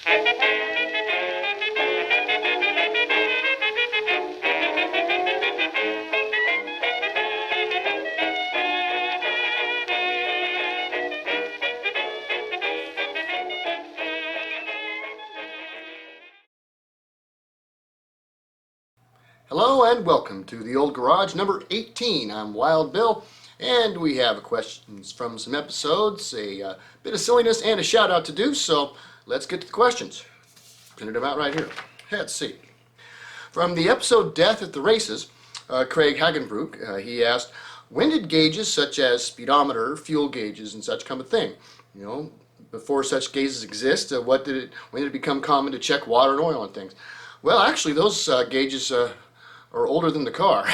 Hello and welcome to the Old Garage number 18. I'm Wild Bill, and we have questions from some episodes, a bit of silliness, and a shout out to do, so let's get to the questions. Printed them out right here. Let's see. From the episode Death at the Races, Craig Hagenbrook, he asked, when did gauges such as speedometer, fuel gauges, and such come a thing? Before such gauges exist, when did it become common to check water and oil and things? Well, actually, those gauges are older than the car.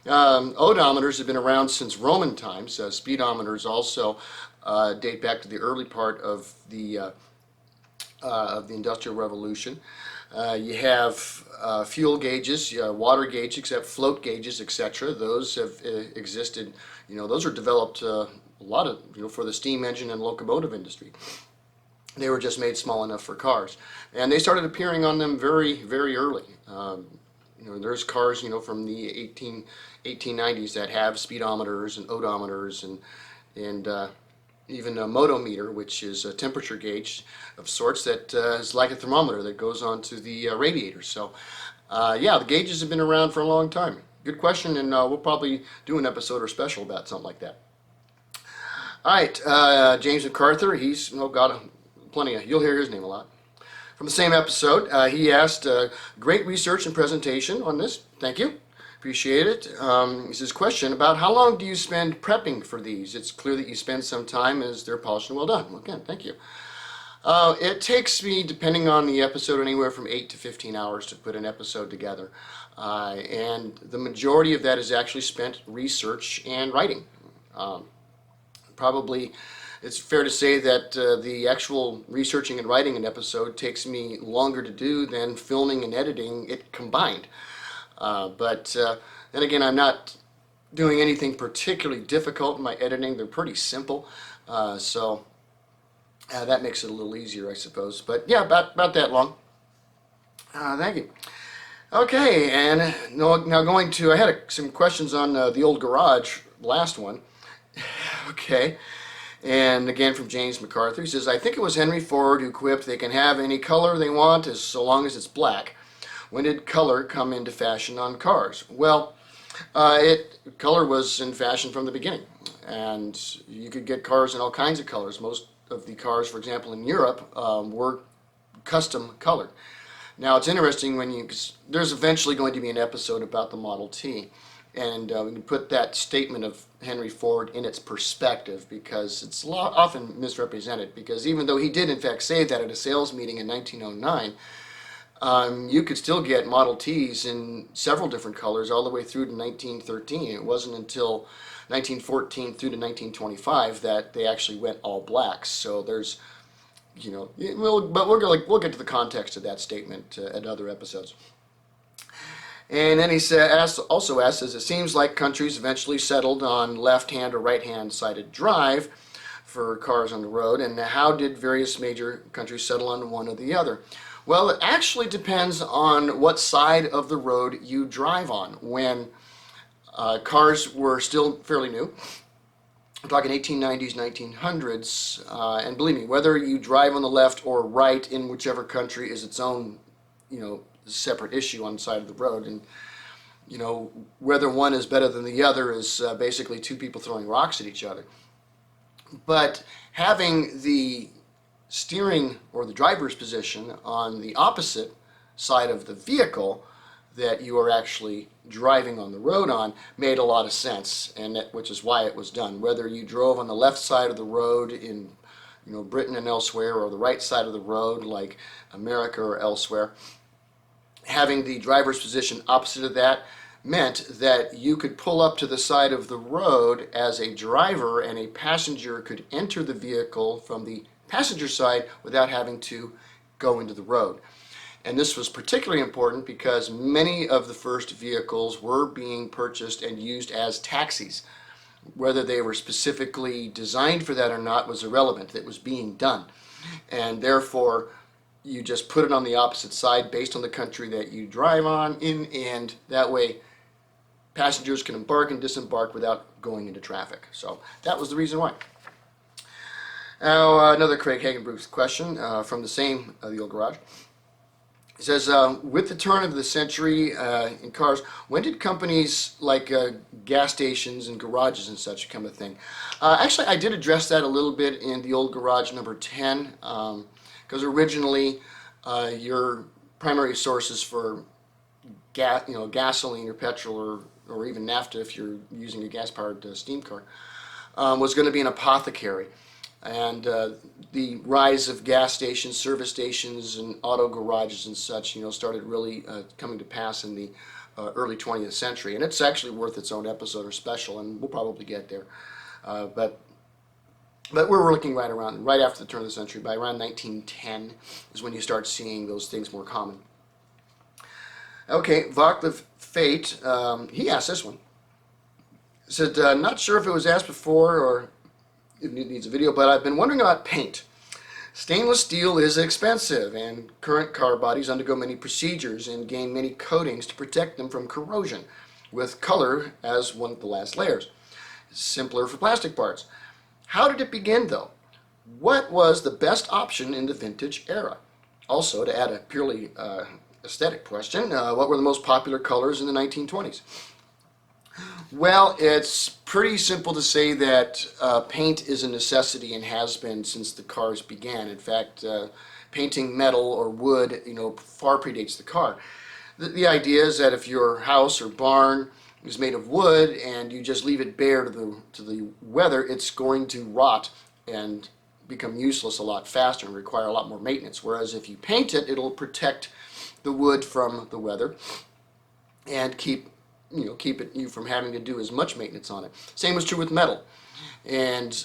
Odometers have been around since Roman times. Speedometers also date back to the early part of the Industrial Revolution. You have fuel gauges, water gauges, except float gauges, etc. Those have existed. Those are developed a lot of for the steam engine and locomotive industry. They were just made small enough for cars, and they started appearing on them very, very early. There's cars from the 1890s that have speedometers and odometers and even a motometer, which is a temperature gauge of sorts that is like a thermometer that goes onto the radiator. So, yeah, the gauges have been around for a long time. Good question, and we'll probably do an episode or special about something like that. All right, James MacArthur, he's got plenty of, you'll hear his name a lot. From the same episode, he asked, great research and presentation on this. Thank you. Appreciate it. This is a question about how long do you spend prepping for these? It's clear that you spend some time as they're polished and well done. Well, again, thank you. It takes me, depending on the episode, anywhere from 8 to 15 hours to put an episode together. And the majority of that is actually spent research and writing. Probably it's fair to say that the actual researching and writing an episode takes me longer to do than filming and editing it combined. But then again, I'm not doing anything particularly difficult in my editing. They're pretty simple. So that makes it a little easier, I suppose. But yeah, about that long. Thank you. Okay, and now going to, I had some questions on the Old Garage, last one. Okay. And again from James MacArthur, he says, I think it was Henry Ford who quipped, they can have any color they want so long as it's black. When did color come into fashion on cars? Well, color was in fashion from the beginning, and you could get cars in all kinds of colors. Most of the cars, for example, in Europe, were custom colored. Now, it's interesting because there's eventually going to be an episode about the Model T. And we can put that statement of Henry Ford in its perspective, because it's often misrepresented, because even though he did in fact say that at a sales meeting in 1909, you could still get Model Ts in several different colors all the way through to 1913. It wasn't until 1914 through to 1925 that they actually went all black. So there's, but we'll get to the context of that statement at other episodes. And then he also asks, it seems like countries eventually settled on left-hand or right-hand sided drive for cars on the road, and how did various major countries settle on one or the other? Well, it actually depends on what side of the road you drive on. When cars were still fairly new, I'm talking 1890s, 1900s, and believe me, whether you drive on the left or right in whichever country is its own, separate issue on the side of the road, and whether one is better than the other is basically two people throwing rocks at each other. But having the steering or the driver's position on the opposite side of the vehicle that you are actually driving on the road on made a lot of sense, and which is why it was done. Whether you drove on the left side of the road in Britain and elsewhere, or the right side of the road like America or elsewhere, having the driver's position opposite of that meant that you could pull up to the side of the road as a driver, and a passenger could enter the vehicle from the passenger side without having to go into the road. And this was particularly important because many of the first vehicles were being purchased and used as taxis. Whether they were specifically designed for that or not was irrelevant. It was being done. and therefore you just put it on the opposite side based on the country that you drive on and that way passengers can embark and disembark without going into traffic. So that was the reason why. Now, another Craig Hagenbruch question from the same The Old Garage. It says, with the turn of the century in cars, when did companies like gas stations and garages and such become a thing? Actually, I did address that a little bit in The Old Garage number 10, because originally your primary sources for gasoline or petrol or even naphtha if you're using a gas-powered steam car was going to be an apothecary. And the rise of gas stations, service stations, and auto garages and such, started really coming to pass in the early 20th century. And it's actually worth its own episode or special, and we'll probably get there. But we're looking right after the turn of the century. By around 1910 is when you start seeing those things more common. Okay, Vaclav Fate, he asked this one. He said, not sure if it was asked before or it needs a video, but I've been wondering about paint. Stainless steel is expensive, and current car bodies undergo many procedures and gain many coatings to protect them from corrosion, with color as one of the last layers. It's simpler for plastic parts. How did it begin, though? What was the best option in the vintage era? Also, to add a purely aesthetic question, what were the most popular colors in the 1920s? Well, it's pretty simple to say that paint is a necessity and has been since the cars began. In fact, painting metal or wood, far predates the car. The idea is that if your house or barn is made of wood and you just leave it bare to the weather, it's going to rot and become useless a lot faster and require a lot more maintenance. Whereas if you paint it, it'll protect the wood from the weather and keep you from having to do as much maintenance on it. Same was true with metal. And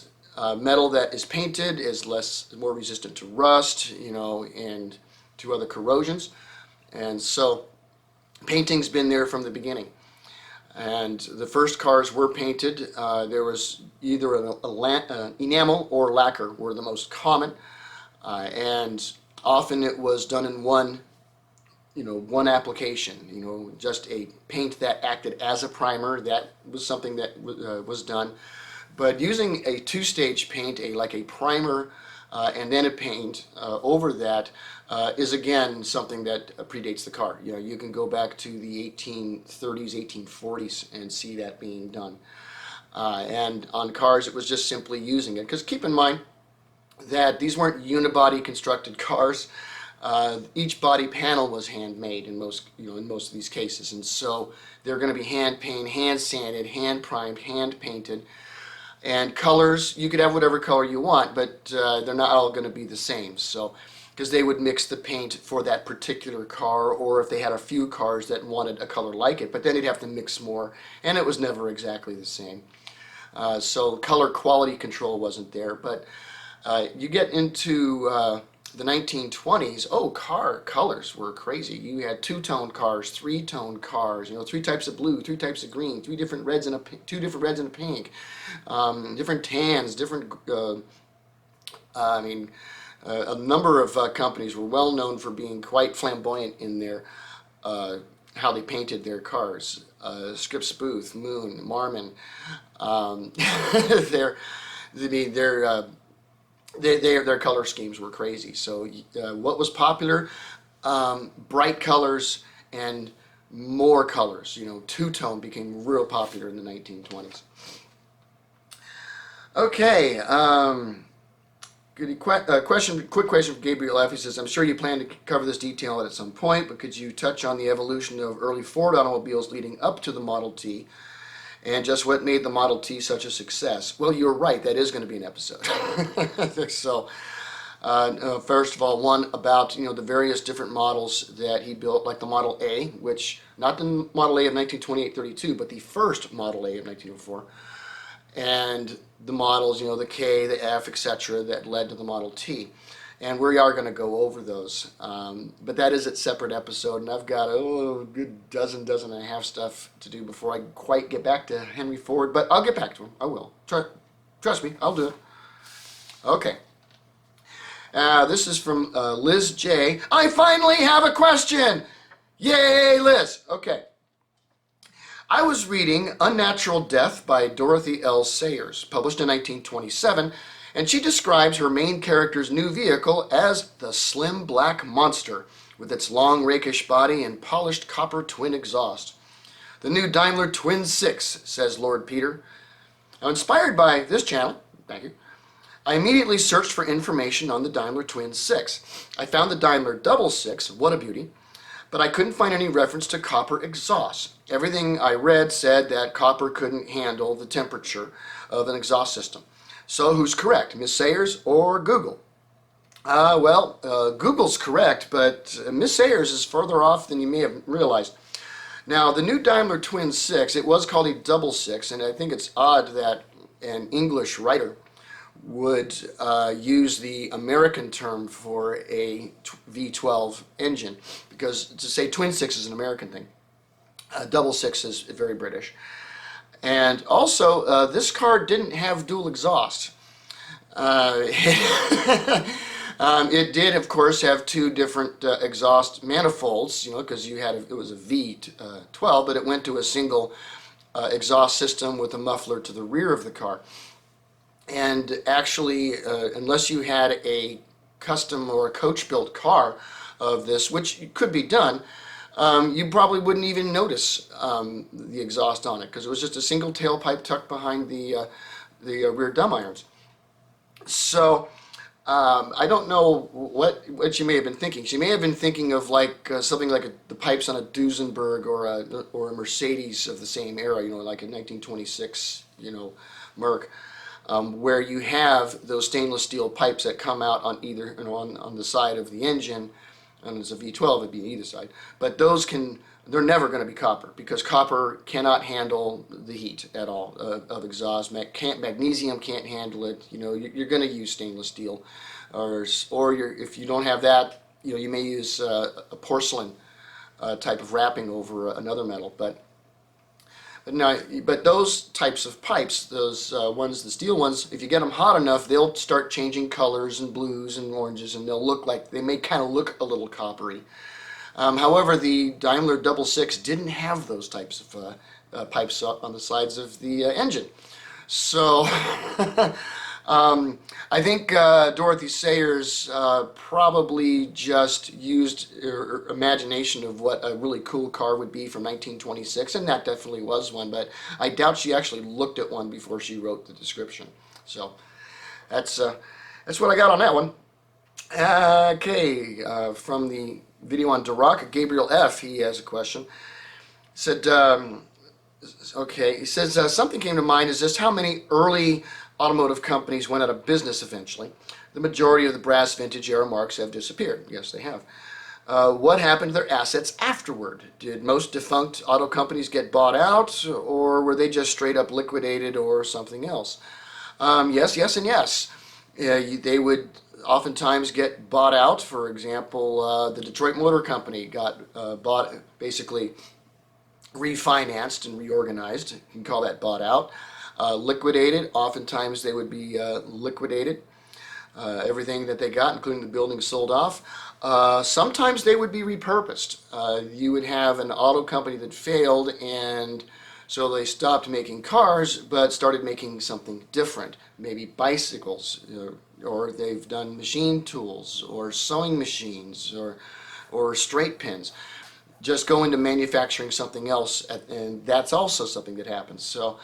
metal that is painted is more resistant to rust, and to other corrosions. And so painting's been there from the beginning. And the first cars were painted. There was either an enamel or lacquer were the most common. And often it was done in one application, just a paint that acted as a primer. That was something that was done. But using a two-stage paint, like a primer and then a paint over that is again something that predates the car. You can go back to the 1830s, 1840s and see that being done. And on cars it was just simply using it. Because keep in mind that these weren't unibody constructed cars. Each body panel was handmade in most of these cases, and so they're going to be hand painted, hand sanded, hand primed, hand painted. And colors, you could have whatever color you want, but they're not all going to be the same. So, because they would mix the paint for that particular car, or if they had a few cars that wanted a color like it, but then they'd have to mix more, and it was never exactly the same. So color quality control wasn't there, but you get into the 1920s, car colors were crazy. You had two-tone cars, three-tone cars, 3 types of blue, 3 types of green, 2 different reds and a pink, different tans, different, a number of companies were well known for being quite flamboyant in their, how they painted their cars. Scripps Booth, Moon, Marmon, their color schemes were crazy. So what was popular? Bright colors and more colors. Two-tone became real popular in the 1920s. Okay. Quick question from Gabriel F. He says, I'm sure you plan to cover this detail at some point, but could you touch on the evolution of early Ford automobiles leading up to the Model T? And just what made the Model T such a success? Well, you're right. That is going to be an episode. So, first of all, one about the various different models that he built, like the Model A, which not the Model A of 1928-32, but the first Model A of 1904, and the models, the K, the F, etc., that led to the Model T. And we are going to go over those, but that is a separate episode, and I've got a good dozen and a half stuff to do before I quite get back to Henry Ford, but I'll get back to him. I will. Trust me, I'll do it. Okay. This is from Liz J. I finally have a question! Yay, Liz! Okay. I was reading Unnatural Death by Dorothy L. Sayers, published in 1927, and she describes her main character's new vehicle as the Slim Black Monster, with its long rakish body and polished copper twin exhaust. The new Daimler Twin 6, says Lord Peter. Now, inspired by this channel, thank you, I immediately searched for information on the Daimler Twin 6. I found the Daimler Double 6, what a beauty, but I couldn't find any reference to copper exhaust. Everything I read said that copper couldn't handle the temperature of an exhaust system. So who's correct, Miss Sayers or Google? Google's correct, but Miss Sayers is further off than you may have realized. Now, the new Daimler Twin 6, it was called a Double 6, and I think it's odd that an English writer would use the American term for a V12 engine, because to say Twin 6 is an American thing. Double 6 is very British. And also, this car didn't have dual exhaust. It did, of course, have two different exhaust manifolds, because it was a V12, but it went to a single exhaust system with a muffler to the rear of the car. And actually, unless you had a custom or a coach-built car of this, which could be done, you probably wouldn't even notice the exhaust on it, because it was just a single tailpipe tucked behind the rear dumb irons. So I don't know what she may have been thinking. She may have been thinking of something like the pipes on a Duesenberg or a Mercedes of the same era, like a 1926, Merc. Where you have those stainless steel pipes that come out on either, on the side of the engine, and as a V12 it'd be either side. But they're never going to be copper, because copper cannot handle the heat at all of exhaust. Magnesium can't handle it. You're going to use stainless steel, or if you don't have that, you may use a porcelain type of wrapping over another metal, But those types of pipes, those ones, the steel ones, if you get them hot enough, they'll start changing colors and blues and oranges, and they may kind of look a little coppery. However, the Daimler Double 6 didn't have those types of pipes on the sides of the engine. So I think Dorothy Sayers probably just used her imagination of what a really cool car would be from 1926, and that definitely was one, but I doubt she actually looked at one before she wrote the description. So that's what I got on that one. Okay, from the video on Dirac, Gabriel F., he has a question. He said, he says, something came to mind, is just how many early automotive companies went out of business eventually. The majority of the brass vintage era marks have disappeared. Yes, they have. What happened to their assets afterward? Did most defunct auto companies get bought out, or were they just straight up liquidated or something else? Yes, and yes. They would oftentimes get bought out. For example, the Detroit Motor Company got basically refinanced and reorganized. You can call that bought out. Liquidated, oftentimes they would be liquidated. Everything that they got, including the building, sold off. Sometimes they would be repurposed. You would have an auto company that failed, and so they stopped making cars but started making something different, maybe bicycles, or they've done machine tools or sewing machines or straight pins. Just go into manufacturing something else, and that's also something that happens. So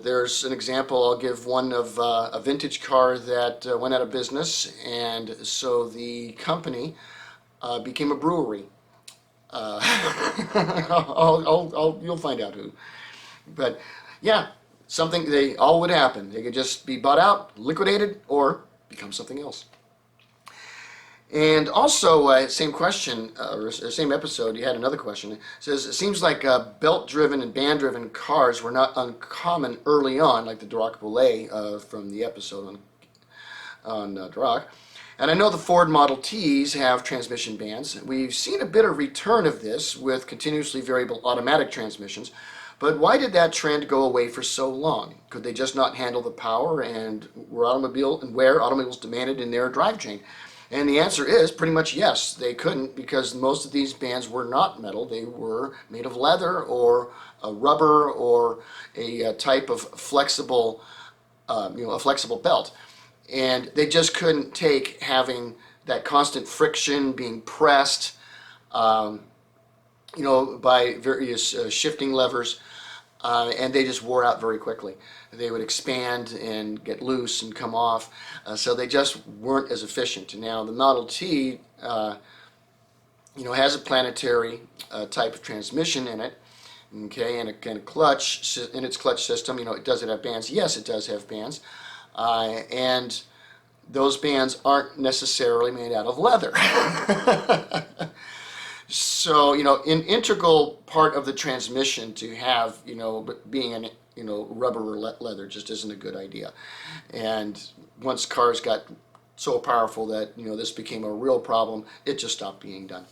there's an example, I'll give one of a vintage car that went out of business, and so the company became a brewery. You'll find out who. But yeah, they all would happen. They could just be bought out, liquidated, or become something else. And also, same question, or same episode, you had another question. It says, it seems like belt-driven and band-driven cars were not uncommon early on, like the Dirac Boulet from the episode on Dirac. And I know the Ford Model Ts have transmission bands. We've seen a bit of return of this with continuously variable automatic transmissions, But why did that trend go away for so long? Could they just not handle the power and where automobiles demanded in their drivetrain? And the answer is pretty much yes, they couldn't, because most of these bands were not metal. They were made of leather or a rubber or a type of flexible, a flexible belt. And they just couldn't take having that constant friction, being pressed, by various shifting levers, and they just wore out very quickly. They would expand and get loose and come off, so they just weren't as efficient. Now the Model T, has a planetary type of transmission in it, okay, and a clutch in its clutch system. Does it have bands? Yes, it does have bands, and those bands aren't necessarily made out of leather. So, an integral part of the transmission to have, being an, rubber or leather just isn't a good idea. And once cars got so powerful that, this became a real problem, it just stopped being done.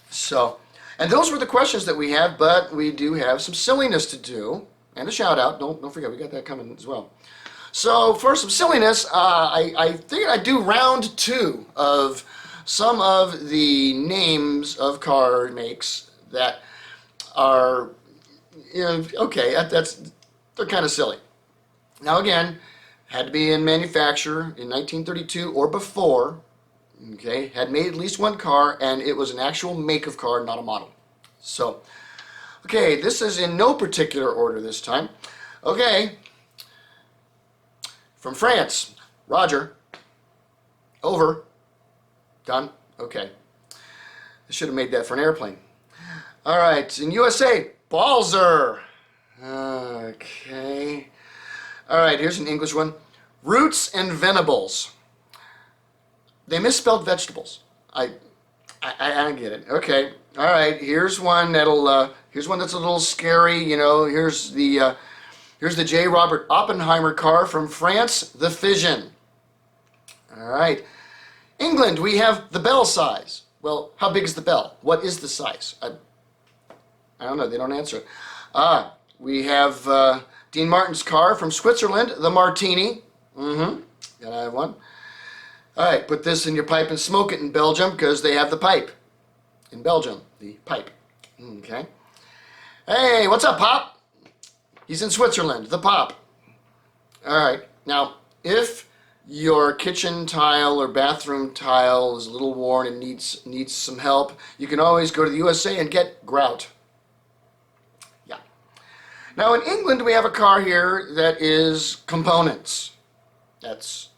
So, and those were the questions that we have, but we do have some silliness to do, and a shout out. Don't forget, we got that coming as well. So for some silliness, I figured I'd do round 2 of some of the names of car makes that are, okay, they're kind of silly. Now again, had to be in manufacture in 1932 or before, okay, had made at least one car, and it was an actual make of car, not a model. So, okay, this is in no particular order this time. Okay, from France, Roger, over. Done? Okay. I should have made that for an airplane. All right, in USA, Balzer. Okay. All right, here's an English one. Roots and Venables. They misspelled vegetables. I get it. Okay. All right, here's one that's a little scary. Here's the J. Robert Oppenheimer car from France, the Fission. All right. England, we have the bell size. Well, how big is the bell? What is the size? I don't know. They don't answer it. We have Dean Martin's car from Switzerland, the Martini. Gotta have one. All right, put this in your pipe and smoke it in Belgium, because they have the pipe. In Belgium, the pipe. Okay. Hey, what's up, Pop? He's in Switzerland, the Pop. All right. Now, if your kitchen tile or bathroom tile is a little worn and needs some help, you can always go to the USA and get grout. Yeah. Now in England, we have a car here that is Components. That's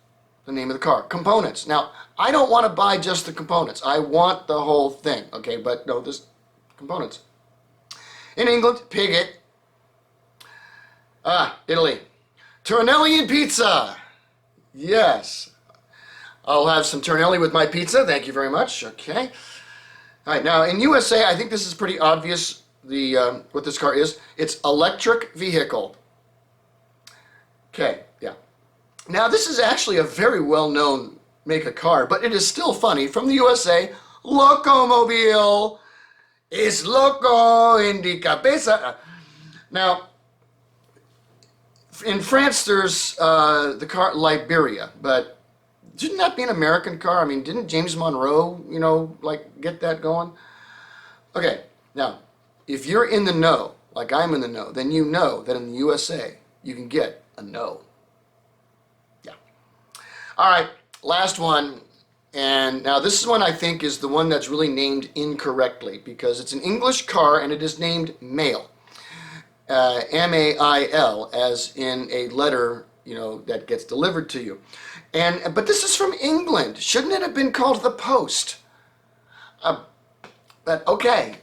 the name of the car, Components. Now, I don't want to buy just the components. I want the whole thing, okay? But no, this Components. In England, Pigott. Italy. Tornelli pizza. Yes. I'll have some Tornelli with my pizza. Thank you very much. Okay. All right. Now, in USA, I think this is pretty obvious, what this car is. It's electric vehicle. Okay. Yeah. Now, this is actually a very well-known make of car, but it is still funny. From the USA, Locomobile is loco in the cabeza. Now, in France, there's the car Liberia, but shouldn't that be an American car? I mean, didn't James Monroe, get that going? Okay, now, if you're in the know, like I'm in the know, then you know that in the USA, you can get a no. Yeah. All right, last one. And now this is one I think is the one that's really named incorrectly, because it's an English car and it is named Mail. M-A-I-L, as in a letter, that gets delivered to you. But this is from England. Shouldn't it have been called the Post? But okay.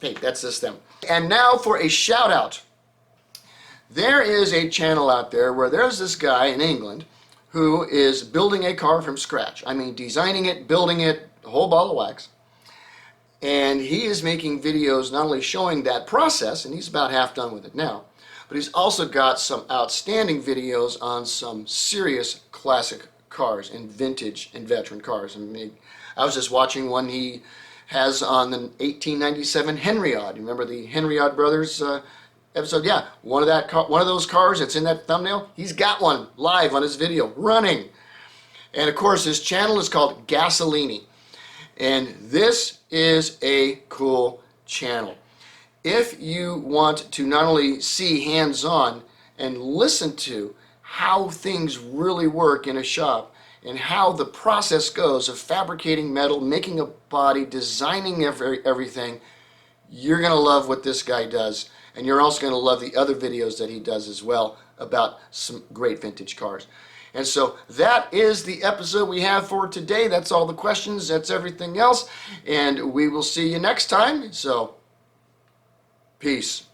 Hey, that's this then. And now for a shout out. There is a channel out there where there's this guy in England who is building a car from scratch. I mean, designing it, building it, a whole ball of wax. And he is making videos not only showing that process, and he's about half done with it now, but he's also got some outstanding videos on some serious classic cars and vintage and veteran cars. I mean, I was just watching one he has on the 1897 Henriod. Remember the Henriod brothers episode? Yeah, one of those cars that's in that thumbnail, he's got one live on his video running. And of course, his channel is called Gasolini. And this is a cool channel. If you want to not only see hands-on and listen to how things really work in a shop and how the process goes of fabricating metal, making a body, designing everything, you're going to love what this guy does. And you're also going to love the other videos that he does as well about some great vintage cars. And so that is the episode we have for today. That's all the questions. That's everything else. And we will see you next time. So, peace.